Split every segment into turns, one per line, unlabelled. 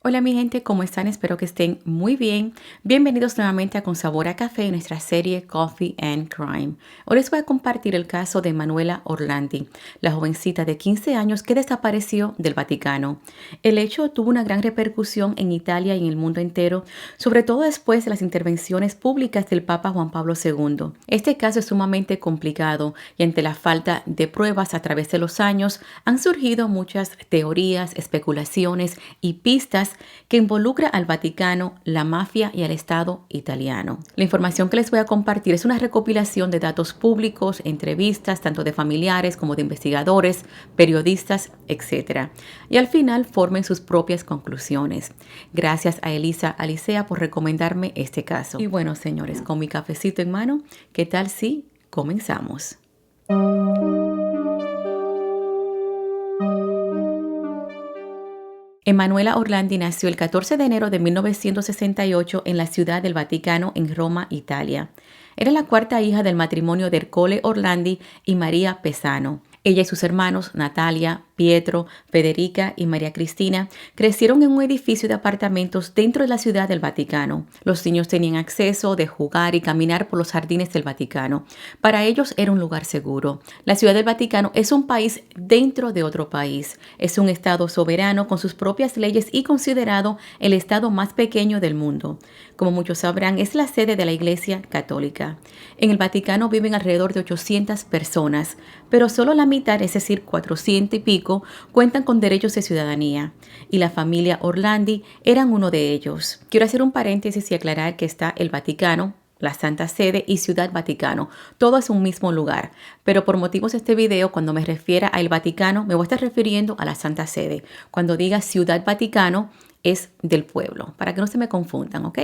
Hola mi gente, ¿cómo están? Espero que estén muy bien. Bienvenidos nuevamente a Con Sabor a Café, nuestra serie Coffee and Crime. Hoy les voy a compartir el caso de Manuela Orlandi, la jovencita de 15 años que desapareció del Vaticano. El hecho tuvo una gran repercusión en Italia y en el mundo entero, sobre todo después de las intervenciones públicas del Papa Juan Pablo II. Este caso es sumamente complicado y ante la falta de pruebas a través de los años han surgido muchas teorías, especulaciones y pistas que involucra al Vaticano, la mafia y al Estado italiano. La información que les voy a compartir es una recopilación de datos públicos, entrevistas tanto de familiares como de investigadores, periodistas, etc. Y al final formen sus propias conclusiones. Gracias a Elisa Alicea por recomendarme este caso. Y bueno, señores, con mi cafecito en mano, ¿qué tal si comenzamos? Emanuela Orlandi nació el 14 de enero de 1968 en la Ciudad del Vaticano, en Roma, Italia. Era la cuarta hija del matrimonio de Ercole Orlandi y María Pesano. Ella y sus hermanos, Natalia, Pietro, Federica y María Cristina, crecieron en un edificio de apartamentos dentro de la Ciudad del Vaticano. Los niños tenían acceso de jugar y caminar por los jardines del Vaticano. Para ellos era un lugar seguro. La Ciudad del Vaticano es un país dentro de otro país. Es un estado soberano con sus propias leyes y considerado el estado más pequeño del mundo. Como muchos sabrán, es la sede de la Iglesia Católica. En el Vaticano viven alrededor de 800 personas, pero solo la mitad, es decir, 400 y pico, cuentan con derechos de ciudadanía. Y la familia Orlandi eran uno de ellos. Quiero hacer un paréntesis y aclarar que está el Vaticano, la Santa Sede y Ciudad Vaticano. Todo es un mismo lugar, pero por motivos de este video, cuando me refiera al Vaticano, me voy a estar refiriendo a la Santa Sede. Cuando diga Ciudad Vaticano, es del pueblo, para que no se me confundan, ¿ok?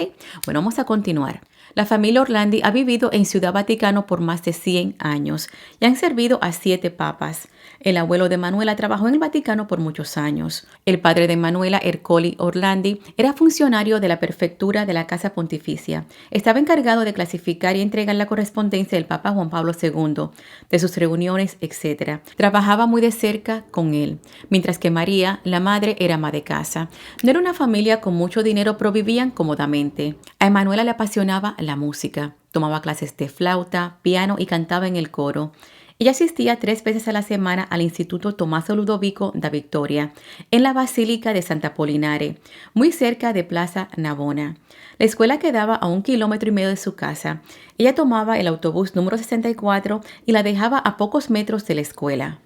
Bueno, vamos a continuar. La familia Orlandi ha vivido en Ciudad Vaticano por más de 100 años y han servido a 7 papas. El abuelo de Manuela trabajó en el Vaticano por muchos años. El padre de Manuela, Ercole Orlandi, era funcionario de la prefectura de la Casa Pontificia. Estaba encargado de clasificar y entregar la correspondencia del Papa Juan Pablo II, de sus reuniones, etc. Trabajaba muy de cerca con él, mientras que María, la madre, era ama de casa. No era una familia con mucho dinero, pero vivían cómodamente. A Emanuela le apasionaba la música. Tomaba clases de flauta, piano y cantaba en el coro. Ella asistía 3 veces a la semana al Instituto Tommaso Ludovico da Vittoria, en la Basílica de Santa Polinare, muy cerca de Plaza Navona. La escuela quedaba a 1,5 kilómetros de su casa. Ella tomaba el autobús número 64 y la dejaba a pocos metros de la escuela.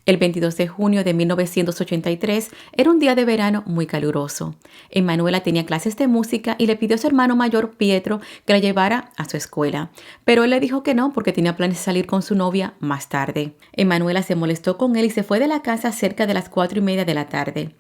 El 22 de junio de 1983 era un día de verano muy caluroso. Emanuela tenía clases de música y le pidió a su hermano mayor, Pietro, que la llevara a su escuela. Pero él le dijo que no porque tenía planes de salir con su novia más tarde. Emanuela se molestó con él y se fue de la casa cerca de las 4:30 de la tarde.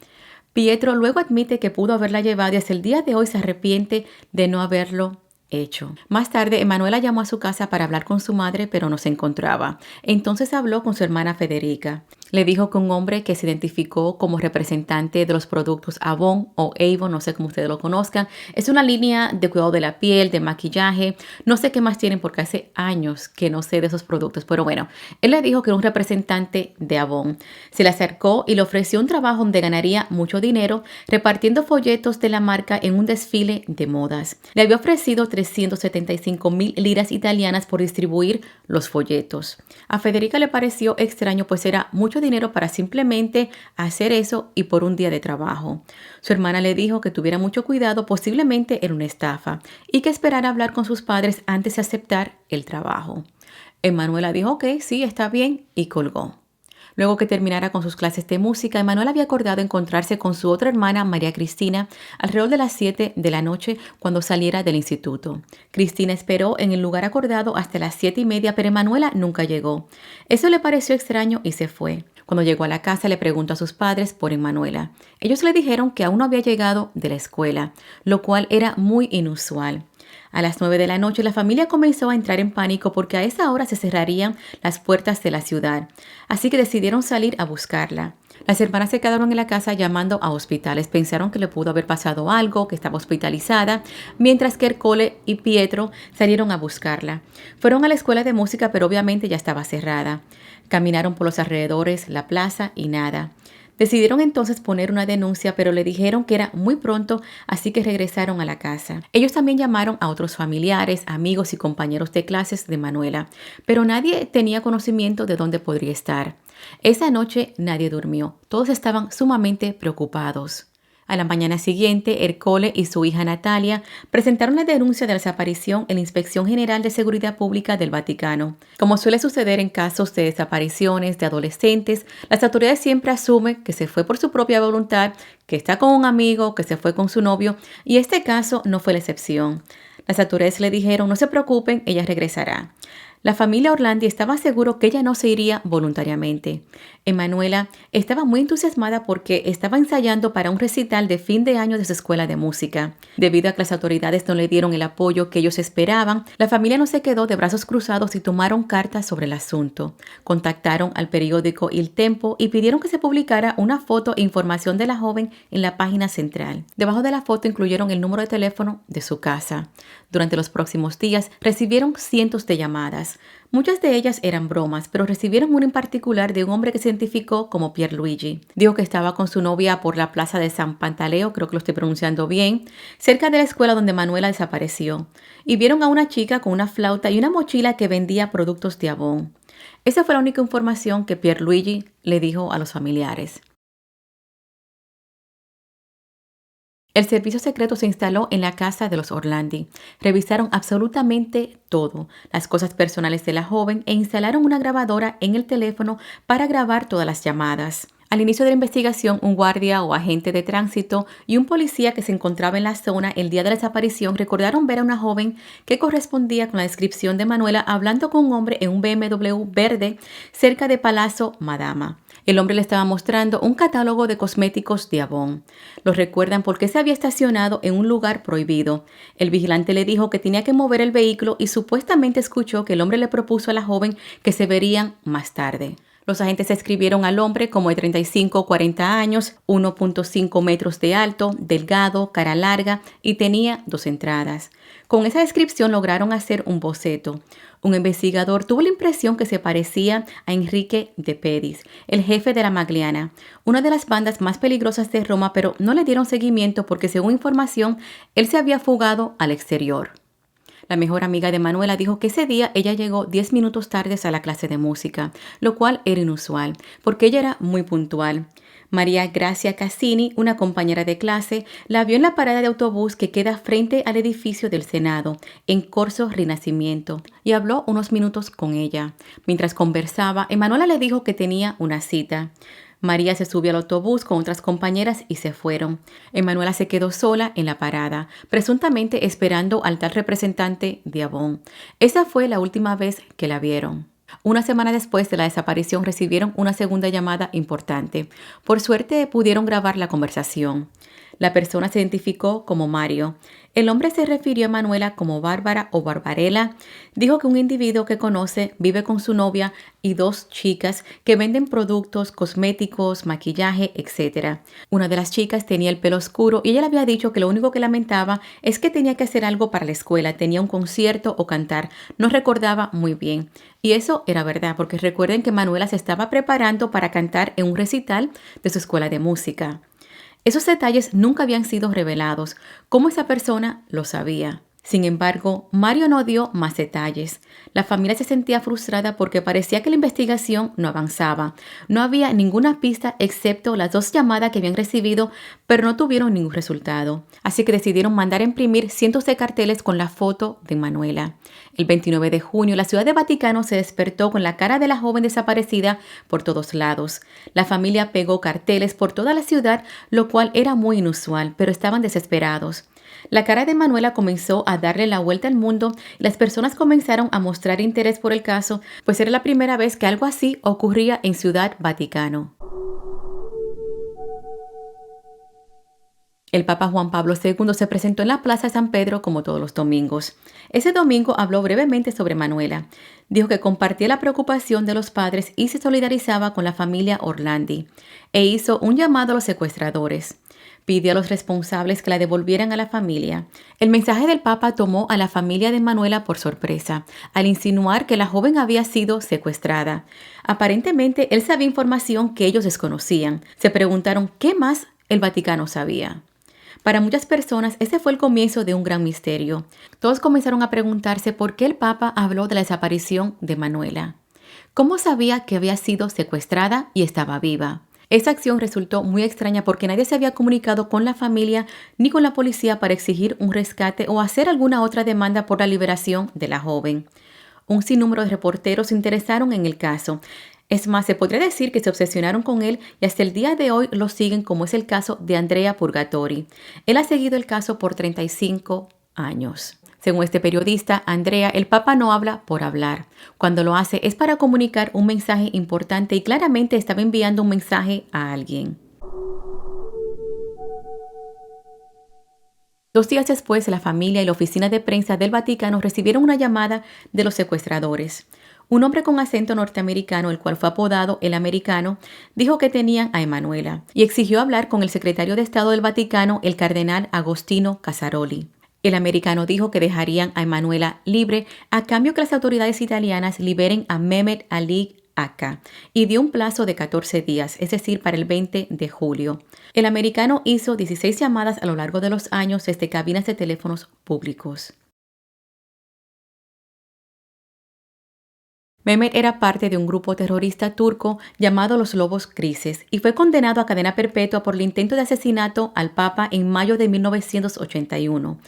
Pietro luego admite que pudo haberla llevado y hasta el día de hoy se arrepiente de no haberlo hecho. Más tarde, Emanuela llamó a su casa para hablar con su madre, pero no se encontraba. Entonces habló con su hermana Federica. Le dijo que un hombre que se identificó como representante de los productos Avon o Avon, no sé cómo ustedes lo conozcan, es una línea de cuidado de la piel, de maquillaje, no sé qué más tienen porque hace años que no sé de esos productos, pero bueno, él le dijo que era un representante de Avon. Se le acercó y le ofreció un trabajo donde ganaría mucho dinero repartiendo folletos de la marca en un desfile de modas. Le había ofrecido 375,000 liras italianas por distribuir los folletos. A Federica le pareció extraño, pues era mucho dinero para simplemente hacer eso y por un día de trabajo. Su hermana le dijo que tuviera mucho cuidado, posiblemente era una estafa, y que esperara hablar con sus padres antes de aceptar el trabajo. Emanuela dijo, ok, sí, está bien, y colgó. Luego que terminara con sus clases de música, Emanuel había acordado encontrarse con su otra hermana, María Cristina, alrededor de las 7 de la noche cuando saliera del instituto. Cristina esperó en el lugar acordado hasta las 7:30, pero Emanuela nunca llegó. Eso le pareció extraño y se fue. Cuando llegó a la casa le preguntó a sus padres por Emanuela. Ellos le dijeron que aún no había llegado de la escuela, lo cual era muy inusual. A las 9 de la noche la familia comenzó a entrar en pánico porque a esa hora se cerrarían las puertas de la ciudad, así que decidieron salir a buscarla. Las hermanas se quedaron en la casa llamando a hospitales. Pensaron que le pudo haber pasado algo, que estaba hospitalizada, mientras que Ercole y Pietro salieron a buscarla. Fueron a la escuela de música, pero obviamente ya estaba cerrada. Caminaron por los alrededores, la plaza y nada. Decidieron entonces poner una denuncia, pero le dijeron que era muy pronto, así que regresaron a la casa. Ellos también llamaron a otros familiares, amigos y compañeros de clases de Manuela, pero nadie tenía conocimiento de dónde podría estar. Esa noche nadie durmió. Todos estaban sumamente preocupados. A la mañana siguiente, Ercole y su hija Natalia presentaron la denuncia de la desaparición en la Inspección General de Seguridad Pública del Vaticano. Como suele suceder en casos de desapariciones de adolescentes, las autoridades siempre asumen que se fue por su propia voluntad, que está con un amigo, que se fue con su novio, y este caso no fue la excepción. Las autoridades le dijeron, no se preocupen, ella regresará. La familia Orlandi estaba seguro que ella no se iría voluntariamente. Emanuela estaba muy entusiasmada porque estaba ensayando para un recital de fin de año de su escuela de música. Debido a que las autoridades no le dieron el apoyo que ellos esperaban, la familia no se quedó de brazos cruzados y tomaron cartas sobre el asunto. Contactaron al periódico Il Tempo y pidieron que se publicara una foto e información de la joven en la página central. Debajo de la foto incluyeron el número de teléfono de su casa. Durante los próximos días recibieron cientos de llamadas. Muchas de ellas eran bromas, pero recibieron una en particular de un hombre que se identificó como Pierluigi. Dijo que estaba con su novia por la plaza de San Pantaleo, creo que lo estoy pronunciando bien, cerca de la escuela donde Manuela desapareció. Y vieron a una chica con una flauta y una mochila que vendía productos de Avon. Esa fue la única información que Pierluigi le dijo a los familiares. El servicio secreto se instaló en la casa de los Orlandi. Revisaron absolutamente todo, las cosas personales de la joven, e instalaron una grabadora en el teléfono para grabar todas las llamadas. Al inicio de la investigación, un guardia o agente de tránsito y un policía que se encontraba en la zona el día de la desaparición recordaron ver a una joven que correspondía con la descripción de Manuela hablando con un hombre en un BMW verde cerca de Palazzo Madama. El hombre le estaba mostrando un catálogo de cosméticos de Avon. Lo recuerdan porque se había estacionado en un lugar prohibido. El vigilante le dijo que tenía que mover el vehículo y supuestamente escuchó que el hombre le propuso a la joven que se verían más tarde. Los agentes escribieron al hombre como de 35 o 40 años, 1.5 metros de alto, delgado, cara larga y tenía 2 entradas. Con esa descripción lograron hacer un boceto. Un investigador tuvo la impresión que se parecía a Enrique de Pedis, el jefe de la Magliana, una de las bandas más peligrosas de Roma, pero no le dieron seguimiento porque, según información, él se había fugado al exterior. La mejor amiga de Manuela dijo que ese día ella llegó 10 minutos tarde a la clase de música, lo cual era inusual, porque ella era muy puntual. María Gracia Cassini, una compañera de clase, la vio en la parada de autobús que queda frente al edificio del Senado, en Corso Rinascimento, y habló unos minutos con ella. Mientras conversaba, Emanuela le dijo que tenía una cita. María se subió al autobús con otras compañeras y se fueron. Emanuela se quedó sola en la parada, presuntamente esperando al tal representante de Avon. Esa fue la última vez que la vieron. Una semana después de la desaparición recibieron una segunda llamada importante. Por suerte pudieron grabar la conversación. La persona se identificó como Mario. El hombre se refirió a Manuela como Bárbara o Barbarella. Dijo que un individuo que conoce vive con su novia y 2 chicas que venden productos, cosméticos, maquillaje, etc. Una de las chicas tenía el pelo oscuro y ella le había dicho que lo único que lamentaba es que tenía que hacer algo para la escuela, tenía un concierto o cantar, no recordaba muy bien. Y eso era verdad, porque recuerden que Manuela se estaba preparando para cantar en un recital de su escuela de música. Esos detalles nunca habían sido revelados. ¿Cómo esa persona lo sabía? Sin embargo, Mario no dio más detalles. La familia se sentía frustrada porque parecía que la investigación no avanzaba. No había ninguna pista excepto las 2 llamadas que habían recibido, pero no tuvieron ningún resultado. Así que decidieron mandar a imprimir cientos de carteles con la foto de Manuela. El 29 de junio, la ciudad de Vaticano se despertó con la cara de la joven desaparecida por todos lados. La familia pegó carteles por toda la ciudad, lo cual era muy inusual, pero estaban desesperados. La cara de Manuela comenzó a darle la vuelta al mundo y las personas comenzaron a mostrar interés por el caso, pues era la primera vez que algo así ocurría en Ciudad Vaticano. El Papa Juan Pablo II se presentó en la Plaza de San Pedro como todos los domingos. Ese domingo habló brevemente sobre Manuela. Dijo que compartía la preocupación de los padres y se solidarizaba con la familia Orlandi, e hizo un llamado a los secuestradores. Pidió a los responsables que la devolvieran a la familia. El mensaje del Papa tomó a la familia de Manuela por sorpresa, al insinuar que la joven había sido secuestrada. Aparentemente, él sabía información que ellos desconocían. Se preguntaron qué más el Vaticano sabía. Para muchas personas, ese fue el comienzo de un gran misterio. Todos comenzaron a preguntarse por qué el Papa habló de la desaparición de Manuela. ¿Cómo sabía que había sido secuestrada y estaba viva? Esa acción resultó muy extraña porque nadie se había comunicado con la familia ni con la policía para exigir un rescate o hacer alguna otra demanda por la liberación de la joven. Un sinnúmero de reporteros se interesaron en el caso. Es más, se podría decir que se obsesionaron con él y hasta el día de hoy lo siguen, como es el caso de Andrea Purgatori. Él ha seguido el caso por 35 años. Según este periodista, Andrea, el Papa no habla por hablar. Cuando lo hace es para comunicar un mensaje importante y claramente estaba enviando un mensaje a alguien. 2 días después, la familia y la oficina de prensa del Vaticano recibieron una llamada de los secuestradores. Un hombre con acento norteamericano, el cual fue apodado el americano, dijo que tenían a Emanuela y exigió hablar con el secretario de Estado del Vaticano, el cardenal Agostino Casaroli. El americano dijo que dejarían a Emanuela libre a cambio que las autoridades italianas liberen a Mehmet Ali Akka y dio un plazo de 14 días, es decir, para el 20 de julio. El americano hizo 16 llamadas a lo largo de los años desde cabinas de teléfonos públicos. Mehmet era parte de un grupo terrorista turco llamado los Lobos Grises y fue condenado a cadena perpetua por el intento de asesinato al Papa en mayo de 1981.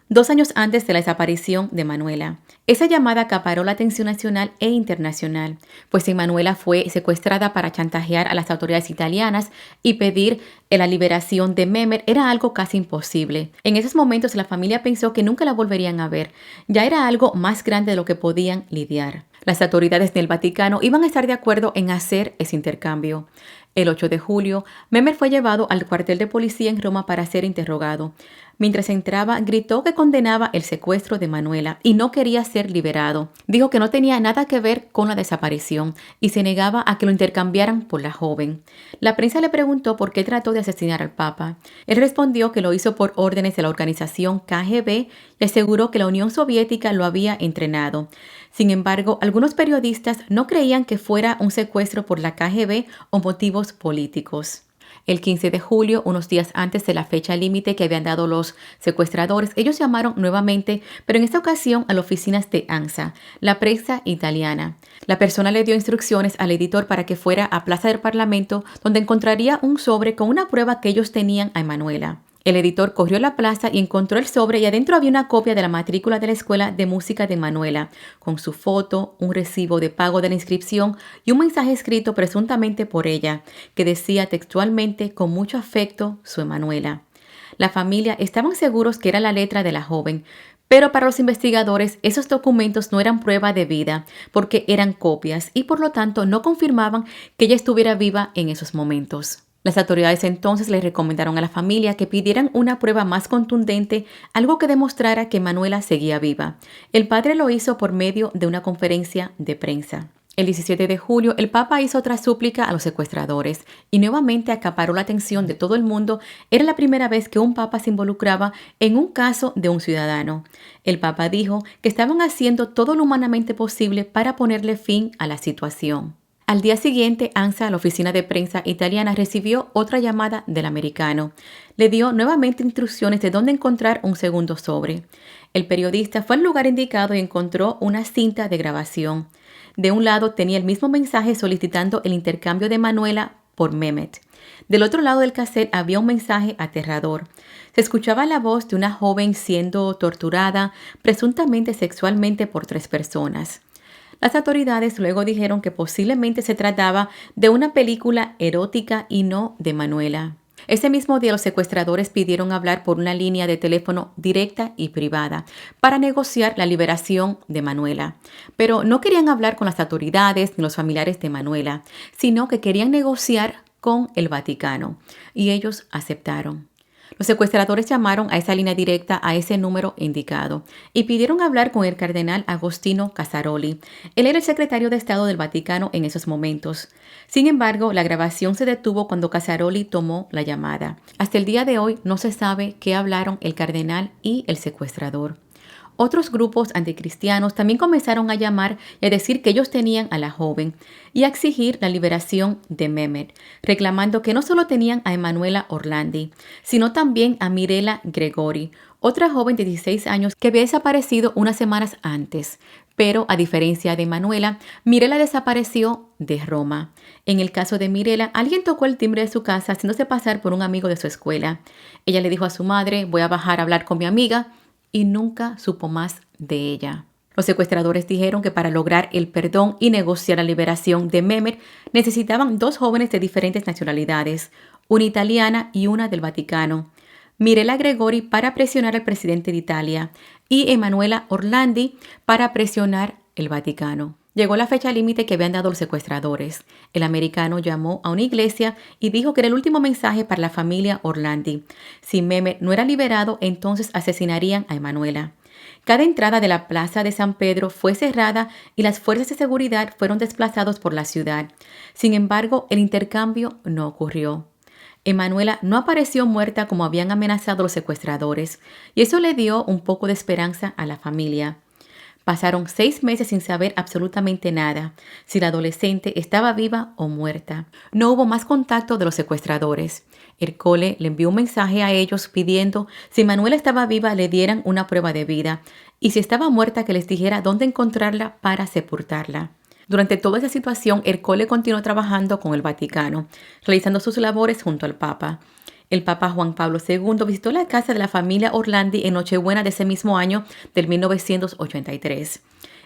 2 años antes de la desaparición de Manuela. Esa llamada acaparó la atención nacional e internacional, pues Manuela fue secuestrada para chantajear a las autoridades italianas y pedir la liberación de Mehmet era algo casi imposible. En esos momentos la familia pensó que nunca la volverían a ver. Ya era algo más grande de lo que podían lidiar. Las autoridades del Vaticano iban a estar de acuerdo en hacer ese intercambio. El 8 de julio, Mehmet fue llevado al cuartel de policía en Roma para ser interrogado. Mientras entraba, gritó que condenaba el secuestro de Manuela y no quería ser liberado. Dijo que no tenía nada que ver con la desaparición y se negaba a que lo intercambiaran por la joven. La prensa le preguntó por qué trató de asesinar al Papa. Él respondió que lo hizo por órdenes de la organización KGB y aseguró que la Unión Soviética lo había entrenado. Sin embargo, algunos periodistas no creían que fuera un secuestro por la KGB o motivos políticos. El 15 de julio, unos días antes de la fecha límite que habían dado los secuestradores, ellos llamaron nuevamente, pero en esta ocasión a las oficinas de ANSA, la prensa italiana. La persona le dio instrucciones al editor para que fuera a Plaza del Parlamento, donde encontraría un sobre con una prueba que ellos tenían a Emanuela. El editor corrió a la plaza y encontró el sobre y adentro había una copia de la matrícula de la Escuela de Música de Emanuela, con su foto, un recibo de pago de la inscripción y un mensaje escrito presuntamente por ella, que decía textualmente con mucho afecto su Emanuela. La familia estaban seguros que era la letra de la joven, pero para los investigadores esos documentos no eran prueba de vida porque eran copias y por lo tanto no confirmaban que ella estuviera viva en esos momentos. Las autoridades entonces le recomendaron a la familia que pidieran una prueba más contundente, algo que demostrara que Manuela seguía viva. El padre lo hizo por medio de una conferencia de prensa. El 17 de julio, el Papa hizo otra súplica a los secuestradores y nuevamente acaparó la atención de todo el mundo. Era la primera vez que un Papa se involucraba en un caso de un ciudadano. El Papa dijo que estaban haciendo todo lo humanamente posible para ponerle fin a la situación. Al día siguiente, ANSA, la oficina de prensa italiana, recibió otra llamada del americano. Le dio nuevamente instrucciones de dónde encontrar un segundo sobre. El periodista fue al lugar indicado y encontró una cinta de grabación. De un lado tenía el mismo mensaje solicitando el intercambio de Manuela por Mehmet. Del otro lado del cassette había un mensaje aterrador. Se escuchaba la voz de una joven siendo torturada, presuntamente sexualmente por 3 personas. Las autoridades luego dijeron que posiblemente se trataba de una película erótica y no de Manuela. Ese mismo día los secuestradores pidieron hablar por una línea de teléfono directa y privada para negociar la liberación de Manuela. Pero no querían hablar con las autoridades ni los familiares de Manuela, sino que querían negociar con el Vaticano. Y ellos aceptaron. Los secuestradores llamaron a esa línea directa a ese número indicado y pidieron hablar con el cardenal Agostino Casaroli. Él era el secretario de Estado del Vaticano en esos momentos. Sin embargo, la grabación se detuvo cuando Casaroli tomó la llamada. Hasta el día de hoy no se sabe qué hablaron el cardenal y el secuestrador. Otros grupos anticristianos también comenzaron a llamar y a decir que ellos tenían a la joven y a exigir la liberación de Mehmet, reclamando que no solo tenían a Emanuela Orlandi, sino también a Mirela Gregori, otra joven de 16 años que había desaparecido unas semanas antes. Pero, a diferencia de Emanuela, Mirela desapareció de Roma. En el caso de Mirela, alguien tocó el timbre de su casa haciéndose pasar por un amigo de su escuela. Ella le dijo a su madre: voy a bajar a hablar con mi amiga, y nunca supo más de ella. Los secuestradores dijeron que para lograr el perdón y negociar la liberación de Mehmet necesitaban 2 jóvenes de diferentes nacionalidades, una italiana y una del Vaticano. Mirela Gregori para presionar al presidente de Italia y Emanuela Orlandi para presionar el Vaticano. Llegó la fecha límite que habían dado los secuestradores. El americano llamó a una iglesia y dijo que era el último mensaje para la familia Orlandi. Si Mehmet no era liberado, entonces asesinarían a Emanuela. Cada entrada de la plaza de San Pedro fue cerrada y las fuerzas de seguridad fueron desplazados por la ciudad. Sin embargo, el intercambio no ocurrió. Emanuela no apareció muerta como habían amenazado los secuestradores, y eso le dio un poco de esperanza a la familia. Pasaron 6 meses sin saber absolutamente nada, si la adolescente estaba viva o muerta. No hubo más contacto de los secuestradores. Ercole le envió un mensaje a ellos pidiendo si Manuela estaba viva le dieran una prueba de vida y si estaba muerta que les dijera dónde encontrarla para sepultarla. Durante toda esa situación, Ercole continuó trabajando con el Vaticano, realizando sus labores junto al Papa. El Papa Juan Pablo II visitó la casa de la familia Orlandi en Nochebuena de ese mismo año del 1983.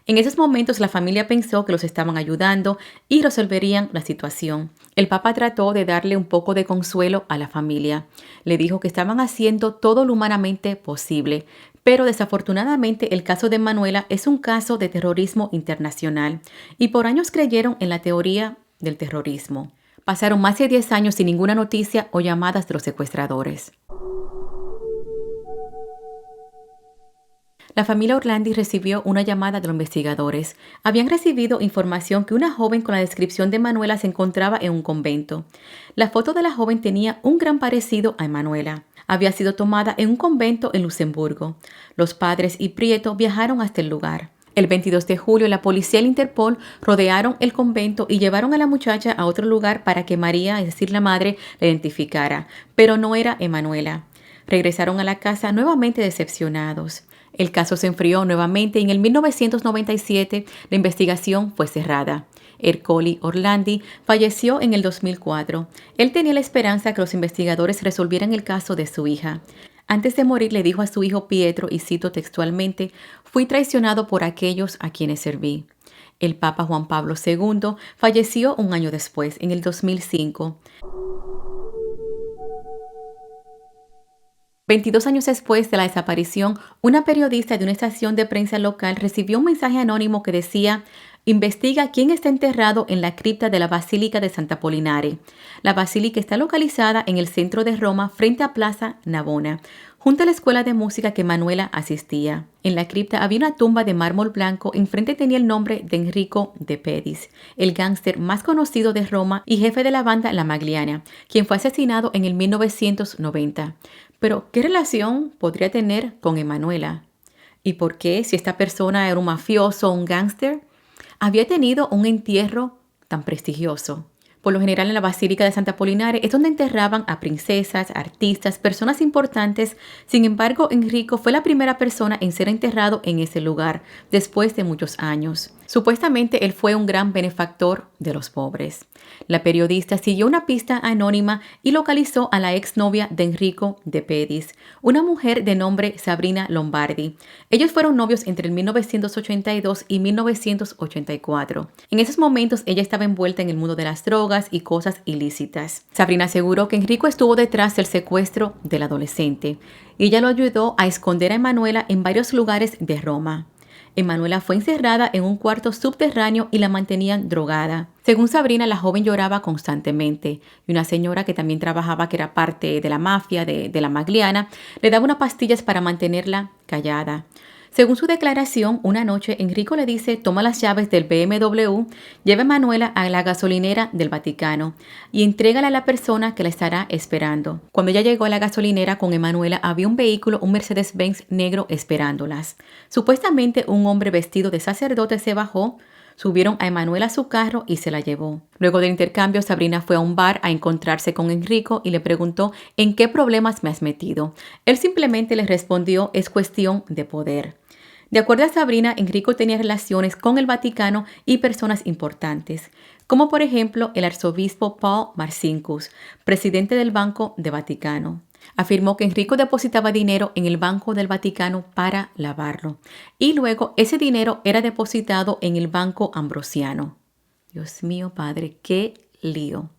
En esos momentos la familia pensó que los estaban ayudando y resolverían la situación. El Papa trató de darle un poco de consuelo a la familia. Le dijo que estaban haciendo todo lo humanamente posible, pero desafortunadamente el caso de Manuela es un caso de terrorismo internacional y por años creyeron en la teoría del terrorismo. Pasaron más de 10 años sin ninguna noticia o llamadas de los secuestradores. La familia Orlandi recibió una llamada de los investigadores. Habían recibido información que una joven con la descripción de Emanuela se encontraba en un convento. La foto de la joven tenía un gran parecido a Emanuela. Había sido tomada en un convento en Luxemburgo. Los padres y Prieto viajaron hasta el lugar. El 22 de julio, la policía y el Interpol rodearon el convento y llevaron a la muchacha a otro lugar para que María, es decir, la madre, la identificara. Pero no era Emanuela. Regresaron a la casa nuevamente decepcionados. El caso se enfrió nuevamente y en el 1997 la investigación fue cerrada. Ercole Orlandi falleció en el 2004. Él tenía la esperanza que los investigadores resolvieran el caso de su hija. Antes de morir le dijo a su hijo Pietro, y cito textualmente: «Fui traicionado por aquellos a quienes serví». El Papa Juan Pablo II falleció un año después, en el 2005. 22 años después de la desaparición, una periodista de una estación de prensa local recibió un mensaje anónimo que decía: «Investiga quién está enterrado en la cripta de la Basílica de Santa Apollinare». La basílica está localizada en el centro de Roma, frente a Plaza Navona, junto a la escuela de música que Manuela asistía. En la cripta había una tumba de mármol blanco, enfrente tenía el nombre de Enrico De Pedis, el gángster más conocido de Roma y jefe de la banda La Magliana, quien fue asesinado en el 1990. Pero, ¿qué relación podría tener con Emanuela? ¿Y por qué, si esta persona era un mafioso o un gángster, había tenido un entierro tan prestigioso? Por lo general en la Basílica de Santa Apollinare es donde enterraban a princesas, artistas, personas importantes. Sin embargo, Enrico fue la primera persona en ser enterrado en ese lugar, después de muchos años. Supuestamente él fue un gran benefactor de los pobres. La periodista siguió una pista anónima y localizó a la exnovia de Enrico De Pedis, una mujer de nombre Sabrina Lombardi. Ellos fueron novios entre el 1982 y 1984. En esos momentos ella estaba envuelta en el mundo de las drogas y cosas ilícitas. Sabrina aseguró que Enrico estuvo detrás del secuestro del adolescente y ella lo ayudó a esconder a Emanuela en varios lugares de Roma. Emanuela fue encerrada en un cuarto subterráneo y la mantenían drogada. Según Sabrina, la joven lloraba constantemente y una señora que también trabajaba, que era parte de la mafia de la Magliana, le daba unas pastillas para mantenerla callada. Según su declaración, una noche Enrico le dice: toma las llaves del BMW, lleva a Manuela a la gasolinera del Vaticano y entrégala a la persona que la estará esperando. Cuando ella llegó a la gasolinera con Emanuela, había un vehículo, un Mercedes-Benz negro, esperándolas. Supuestamente un hombre vestido de sacerdote se bajó, subieron a Emanuela a su carro y se la llevó. Luego del intercambio, Sabrina fue a un bar a encontrarse con Enrico y le preguntó: ¿en qué problemas me has metido? Él simplemente le respondió: es cuestión de poder. De acuerdo a Sabrina, Enrico tenía relaciones con el Vaticano y personas importantes, como por ejemplo el arzobispo Paul Marcinkus, presidente del Banco de Vaticano. Afirmó que Enrico depositaba dinero en el Banco del Vaticano para lavarlo y luego ese dinero era depositado en el Banco Ambrosiano. Dios mío, padre, qué lío.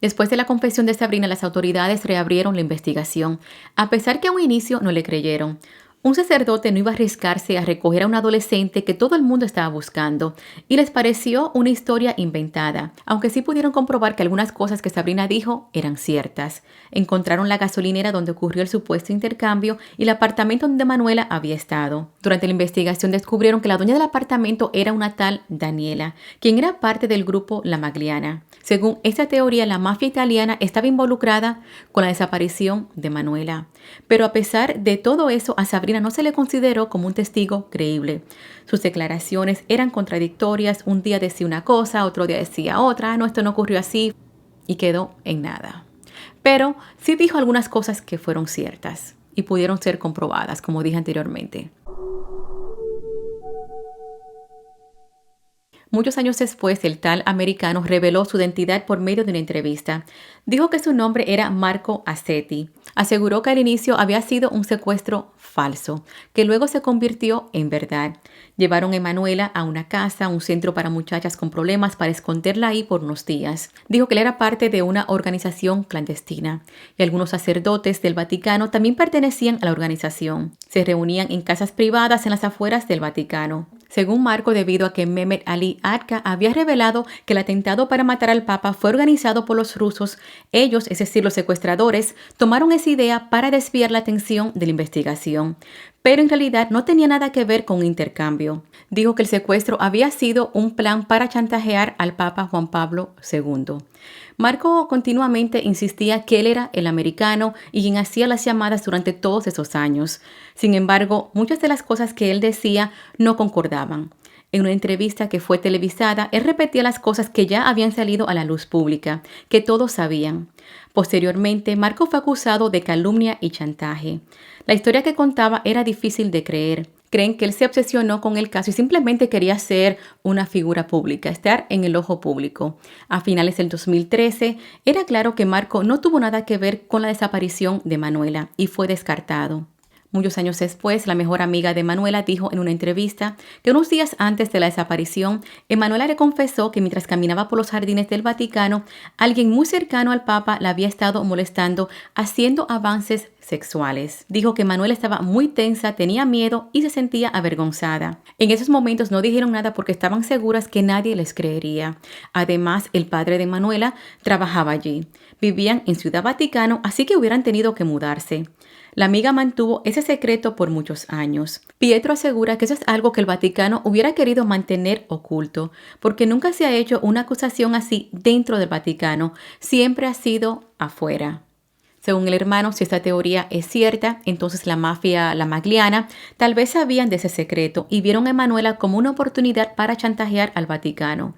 Después de la confesión de Sabrina, las autoridades reabrieron la investigación, a pesar que a un inicio no le creyeron. Un sacerdote no iba a arriesgarse a recoger a un adolescente que todo el mundo estaba buscando y les pareció una historia inventada, aunque sí pudieron comprobar que algunas cosas que Sabrina dijo eran ciertas. Encontraron la gasolinera donde ocurrió el supuesto intercambio y el apartamento donde Manuela había estado. Durante la investigación descubrieron que la dueña del apartamento era una tal Daniela, quien era parte del grupo La Magliana. Según esta teoría, la mafia italiana estaba involucrada con la desaparición de Manuela. Pero a pesar de todo eso, a Sabrina no se le consideró como un testigo creíble. Sus declaraciones eran contradictorias. Un día decía una cosa, otro día decía otra. No, esto no ocurrió así, y quedó en nada. Pero sí dijo algunas cosas que fueron ciertas y pudieron ser comprobadas, como dije anteriormente. Muchos años después, el tal americano reveló su identidad por medio de una entrevista. Dijo que su nombre era Marco Assetti. Aseguró que al inicio había sido un secuestro falso, que luego se convirtió en verdad. Llevaron a Emanuela a una casa, un centro para muchachas con problemas, para esconderla ahí por unos días. Dijo que él era parte de una organización clandestina y algunos sacerdotes del Vaticano también pertenecían a la organización. Se reunían en casas privadas en las afueras del Vaticano. Según Marco, debido a que Mehmet Ali Atka había revelado que el atentado para matar al Papa fue organizado por los rusos, ellos, es decir, los secuestradores, tomaron esa idea para desviar la atención de la investigación. Pero en realidad no tenía nada que ver con un intercambio. Dijo que el secuestro había sido un plan para chantajear al Papa Juan Pablo II. Marco continuamente insistía que él era el americano y quien hacía las llamadas durante todos esos años. Sin embargo, muchas de las cosas que él decía no concordaban. En una entrevista que fue televisada, él repetía las cosas que ya habían salido a la luz pública, que todos sabían. Posteriormente, Marco fue acusado de calumnia y chantaje. La historia que contaba era difícil de creer. Creen que él se obsesionó con el caso y simplemente quería ser una figura pública, estar en el ojo público. A finales del 2013, era claro que Marco no tuvo nada que ver con la desaparición de Manuela y fue descartado. Muchos años después, la mejor amiga de Manuela dijo en una entrevista que unos días antes de la desaparición, Manuela le confesó que mientras caminaba por los jardines del Vaticano, alguien muy cercano al Papa la había estado molestando, haciendo avances sexuales. Dijo que Manuela estaba muy tensa, tenía miedo y se sentía avergonzada. En esos momentos no dijeron nada porque estaban seguras que nadie les creería. Además, el padre de Manuela trabajaba allí. Vivían en Ciudad Vaticano, así que hubieran tenido que mudarse. La amiga mantuvo ese secreto por muchos años. Pietro asegura que eso es algo que el Vaticano hubiera querido mantener oculto, porque nunca se ha hecho una acusación así dentro del Vaticano, siempre ha sido afuera. Según el hermano, si esta teoría es cierta, entonces la mafia, la Magliana, tal vez sabían de ese secreto y vieron a Emanuela como una oportunidad para chantajear al Vaticano.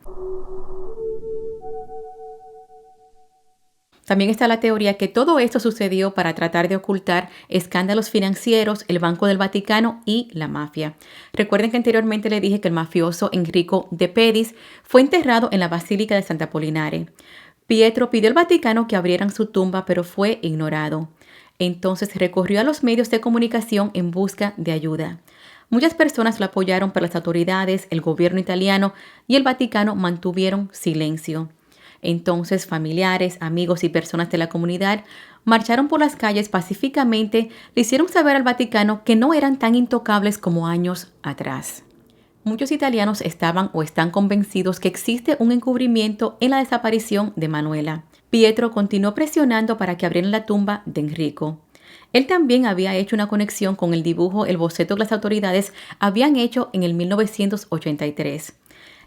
También está la teoría que todo esto sucedió para tratar de ocultar escándalos financieros, el Banco del Vaticano y la mafia. Recuerden que anteriormente le dije que el mafioso Enrico de Pedis fue enterrado en la Basílica de Santa Apollinare. Pietro pidió al Vaticano que abrieran su tumba, pero fue ignorado. Entonces recorrió a los medios de comunicación en busca de ayuda. Muchas personas lo apoyaron, pero las autoridades, el gobierno italiano y el Vaticano mantuvieron silencio. Entonces, familiares, amigos y personas de la comunidad marcharon por las calles pacíficamente, le hicieron saber al Vaticano que no eran tan intocables como años atrás. Muchos italianos estaban o están convencidos que existe un encubrimiento en la desaparición de Manuela. Pietro continuó presionando para que abrieran la tumba de Enrico. Él también había hecho una conexión con el dibujo, el boceto que las autoridades habían hecho en el 1983.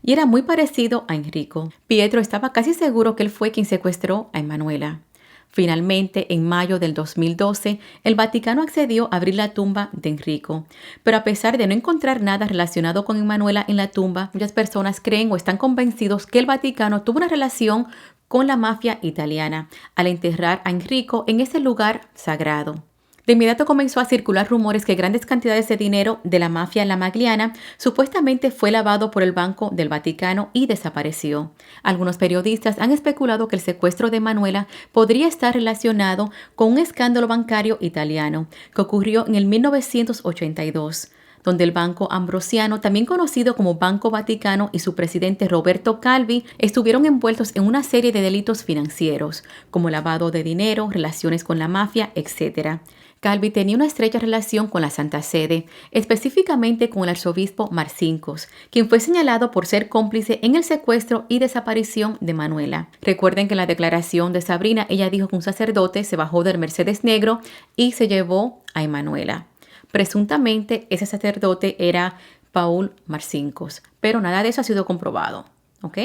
Y era muy parecido a Enrico. Pietro estaba casi seguro que él fue quien secuestró a Emanuela. Finalmente, en mayo del 2012, el Vaticano accedió a abrir la tumba de Enrico. Pero a pesar de no encontrar nada relacionado con Emanuela en la tumba, muchas personas creen o están convencidos que el Vaticano tuvo una relación con la mafia italiana al enterrar a Enrico en ese lugar sagrado. De inmediato comenzó a circular rumores que grandes cantidades de dinero de la mafia lamagliana supuestamente fue lavado por el Banco del Vaticano y desapareció. Algunos periodistas han especulado que el secuestro de Manuela podría estar relacionado con un escándalo bancario italiano que ocurrió en el 1982. Donde el Banco Ambrosiano, también conocido como Banco Vaticano, y su presidente Roberto Calvi estuvieron envueltos en una serie de delitos financieros, como lavado de dinero, relaciones con la mafia, etc. Calvi tenía una estrecha relación con la Santa Sede, específicamente con el arzobispo Marcinkus, quien fue señalado por ser cómplice en el secuestro y desaparición de Manuela. Recuerden que en la declaración de Sabrina, ella dijo que un sacerdote se bajó del Mercedes negro y se llevó a Emanuela. Presuntamente, ese sacerdote era Paul Marcinkus, pero nada de eso ha sido comprobado, ¿ok?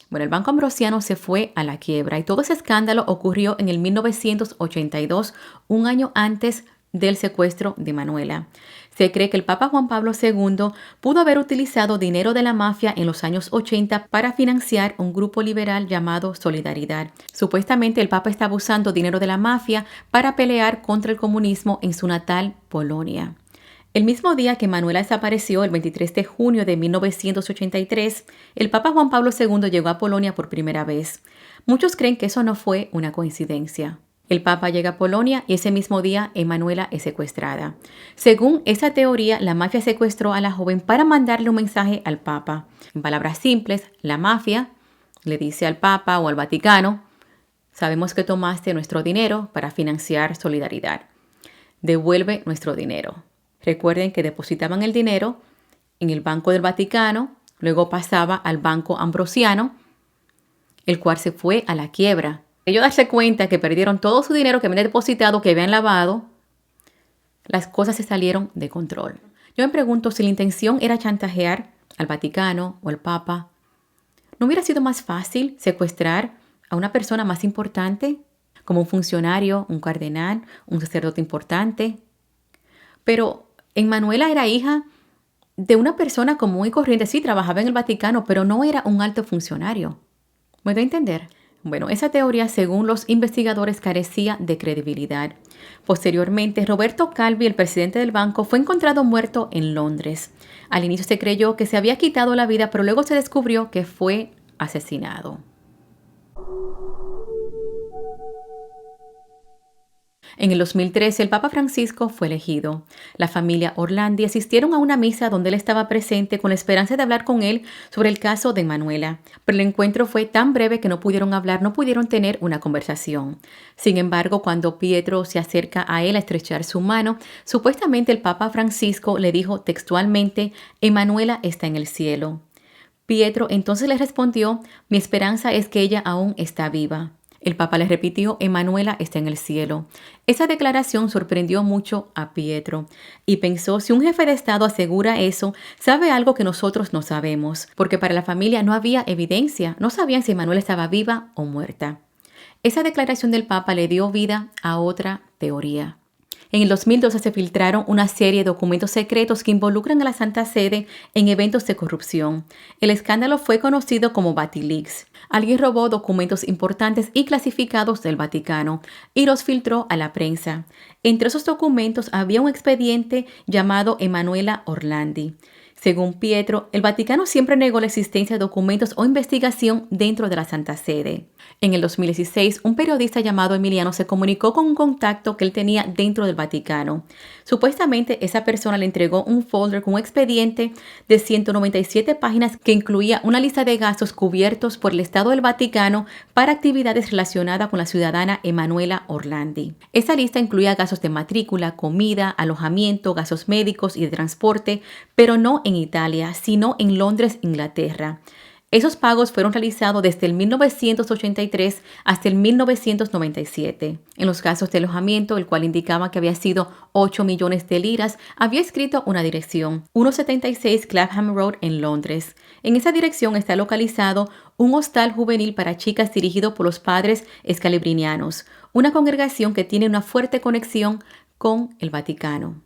Bueno, el Banco Ambrosiano se fue a la quiebra y todo ese escándalo ocurrió en el 1982, un año antes del secuestro de Manuela. Se cree que el Papa Juan Pablo II pudo haber utilizado dinero de la mafia en los años 80 para financiar un grupo liberal llamado Solidaridad. Supuestamente el Papa estaba usando dinero de la mafia para pelear contra el comunismo en su natal Polonia. El mismo día que Manuela desapareció, el 23 de junio de 1983, el Papa Juan Pablo II llegó a Polonia por primera vez. Muchos creen que eso no fue una coincidencia. El Papa llega a Polonia y ese mismo día Emanuela es secuestrada. Según esa teoría, la mafia secuestró a la joven para mandarle un mensaje al Papa. En palabras simples, la mafia le dice al Papa o al Vaticano: sabemos que tomaste nuestro dinero para financiar Solidaridad. Devuelve nuestro dinero. Recuerden que depositaban el dinero en el Banco del Vaticano, luego pasaba al Banco Ambrosiano, el cual se fue a la quiebra. Ellos darse cuenta que perdieron todo su dinero que habían depositado, que habían lavado, las cosas se salieron de control. Yo me pregunto si la intención era chantajear al Vaticano o al Papa. ¿No hubiera sido más fácil secuestrar a una persona más importante, como un funcionario, un cardenal, un sacerdote importante? Pero Emanuela era hija de una persona común y corriente. Sí, trabajaba en el Vaticano, pero no era un alto funcionario. ¿Me doy a entender? Bueno, esa teoría, según los investigadores, carecía de credibilidad. Posteriormente, Roberto Calvi, el presidente del banco, fue encontrado muerto en Londres. Al inicio se creyó que se había quitado la vida, pero luego se descubrió que fue asesinado. En el 2013, el Papa Francisco fue elegido. La familia Orlandi asistieron a una misa donde él estaba presente con la esperanza de hablar con él sobre el caso de Emanuela. Pero el encuentro fue tan breve que no pudieron hablar, no pudieron tener una conversación. Sin embargo, cuando Pietro se acerca a él a estrechar su mano, supuestamente el Papa Francisco le dijo textualmente: Emanuela está en el cielo. Pietro entonces le respondió: mi esperanza es que ella aún está viva. El Papa le repitió: Emanuela está en el cielo. Esa declaración sorprendió mucho a Pietro y pensó: si un jefe de Estado asegura eso, sabe algo que nosotros no sabemos, porque para la familia no había evidencia, no sabían si Emanuela estaba viva o muerta. Esa declaración del Papa le dio vida a otra teoría. En el 2012 se filtraron una serie de documentos secretos que involucran a la Santa Sede en eventos de corrupción. El escándalo fue conocido como Vatileaks. Alguien robó documentos importantes y clasificados del Vaticano y los filtró a la prensa. Entre esos documentos había un expediente llamado Emanuela Orlandi. Según Pietro, el Vaticano siempre negó la existencia de documentos o investigación dentro de la Santa Sede. En el 2016, un periodista llamado Emiliano se comunicó con un contacto que él tenía dentro del Vaticano. Supuestamente, esa persona le entregó un folder con un expediente de 197 páginas que incluía una lista de gastos cubiertos por el Estado del Vaticano para actividades relacionadas con la ciudadana Emanuela Orlandi. Esa lista incluía gastos de matrícula, comida, alojamiento, gastos médicos y de transporte, pero no en Italia, sino en Londres, Inglaterra. Esos pagos fueron realizados desde el 1983 hasta el 1997. En los casos de alojamiento, el cual indicaba que había sido 8 millones de liras, había escrito una dirección, 176 Clapham Road en Londres. En esa dirección está localizado un hostal juvenil para chicas dirigido por los padres escalabrinianos, una congregación que tiene una fuerte conexión con el Vaticano.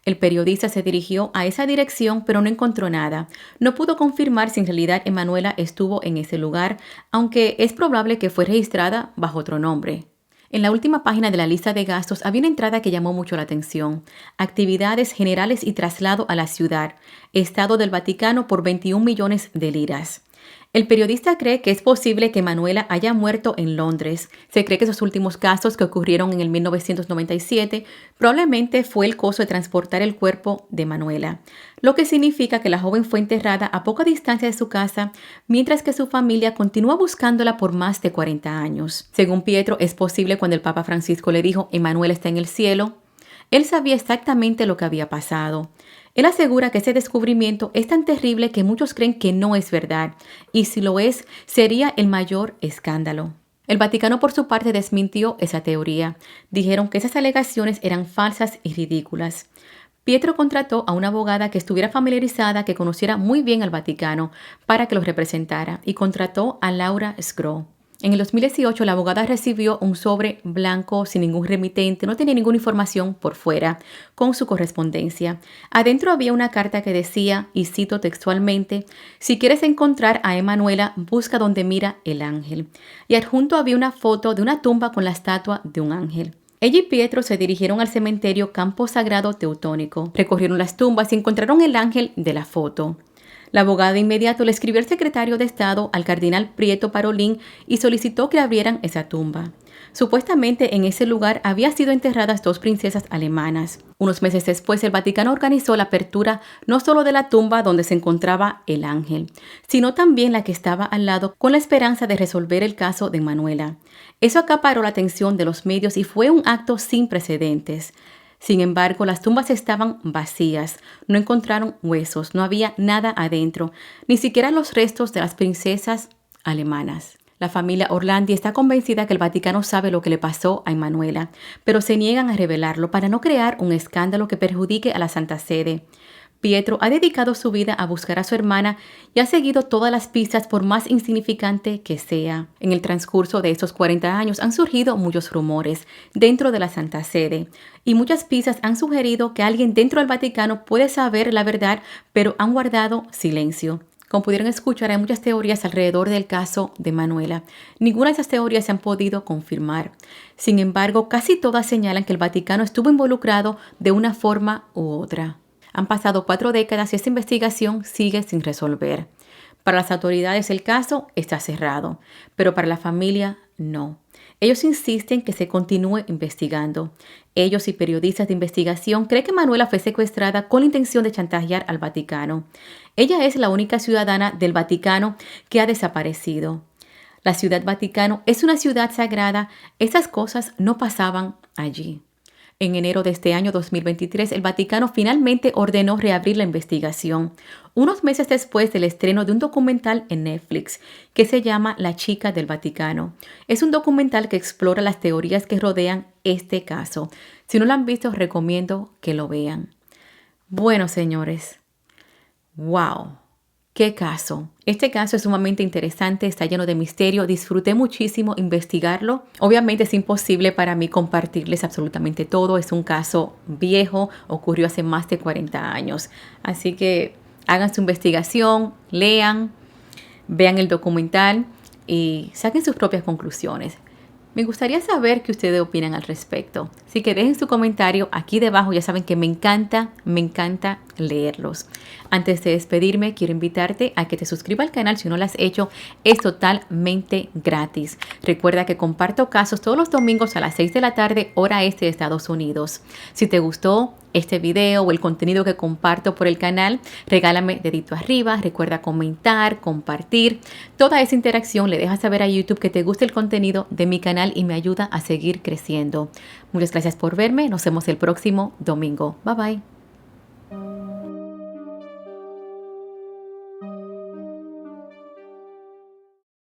El periodista se dirigió a esa dirección, pero no encontró nada. No pudo confirmar si en realidad Emanuela estuvo en ese lugar, aunque es probable que fue registrada bajo otro nombre. En la última página de la lista de gastos había una entrada que llamó mucho la atención. Actividades generales y traslado a la ciudad. Estado del Vaticano por 21 millones de liras. El periodista cree que es posible que Manuela haya muerto en Londres. Se cree que esos últimos casos que ocurrieron en el 1997 probablemente fue el costo de transportar el cuerpo de Manuela, lo que significa que la joven fue enterrada a poca distancia de su casa, mientras que su familia continúa buscándola por más de 40 años. Según Pietro, es posible cuando el Papa Francisco le dijo «Emanuela está en el cielo», él sabía exactamente lo que había pasado. Él asegura que ese descubrimiento es tan terrible que muchos creen que no es verdad, y si lo es, sería el mayor escándalo. El Vaticano, por su parte, desmintió esa teoría. Dijeron que esas alegaciones eran falsas y ridículas. Pietro contrató a una abogada que estuviera familiarizada, que conociera muy bien al Vaticano, para que los representara, y contrató a Laura Scrow. En el 2018, la abogada recibió un sobre blanco sin ningún remitente, no tenía ninguna información por fuera, con su correspondencia. Adentro había una carta que decía, y cito textualmente, «Si quieres encontrar a Emanuela, busca donde mira el ángel». Y adjunto había una foto de una tumba con la estatua de un ángel. Ella y Pietro se dirigieron al cementerio Campo Sagrado Teutónico, recorrieron las tumbas y encontraron el ángel de la foto. La abogada de inmediato le escribió al secretario de Estado, al cardenal Prieto Parolin, y solicitó que abrieran esa tumba. Supuestamente en ese lugar habían sido enterradas 2 princesas alemanas. Unos meses después, el Vaticano organizó la apertura no solo de la tumba donde se encontraba el ángel, sino también la que estaba al lado, con la esperanza de resolver el caso de Emanuela. Eso acaparó la atención de los medios y fue un acto sin precedentes. Sin embargo, las tumbas estaban vacías, no encontraron huesos, no había nada adentro, ni siquiera los restos de las princesas alemanas. La familia Orlandi está convencida que el Vaticano sabe lo que le pasó a Emanuela, pero se niegan a revelarlo para no crear un escándalo que perjudique a la Santa Sede. Pietro ha dedicado su vida a buscar a su hermana y ha seguido todas las pistas por más insignificante que sea. En el transcurso de estos 40 años han surgido muchos rumores dentro de la Santa Sede y muchas pistas han sugerido que alguien dentro del Vaticano puede saber la verdad, pero han guardado silencio. Como pudieron escuchar, hay muchas teorías alrededor del caso de Emanuela. Ninguna de esas teorías se han podido confirmar. Sin embargo, casi todas señalan que el Vaticano estuvo involucrado de una forma u otra. Han pasado 4 décadas y esta investigación sigue sin resolver. Para las autoridades el caso está cerrado, pero para la familia no. Ellos insisten que se continúe investigando. Ellos y periodistas de investigación creen que Manuela fue secuestrada con la intención de chantajear al Vaticano. Ella es la única ciudadana del Vaticano que ha desaparecido. La Ciudad Vaticano es una ciudad sagrada. Esas cosas no pasaban allí. En enero de este año 2023, el Vaticano finalmente ordenó reabrir la investigación, unos meses después del estreno de un documental en Netflix que se llama La chica del Vaticano. Es un documental que explora las teorías que rodean este caso. Si no lo han visto, os recomiendo que lo vean. Bueno, señores, ¡wow! ¡Qué caso! Este caso es sumamente interesante, está lleno de misterio, disfruté muchísimo investigarlo. Obviamente es imposible para mí compartirles absolutamente todo, es un caso viejo, ocurrió hace más de 40 años. Así que hagan su investigación, lean, vean el documental y saquen sus propias conclusiones. Me gustaría saber qué ustedes opinan al respecto. Así que dejen su comentario aquí debajo. Ya saben que me encanta leerlos. Antes de despedirme, quiero invitarte a que te suscribas al canal si no lo has hecho. Es totalmente gratis. Recuerda que comparto casos todos los domingos a las 6 de la tarde, hora este de Estados Unidos. Si te gustó este video o el contenido que comparto por el canal, regálame dedito arriba, recuerda comentar, compartir. Toda esa interacción le deja saber a YouTube que te gusta el contenido de mi canal y me ayuda a seguir creciendo. Muchas gracias por verme, nos vemos el próximo domingo. Bye bye.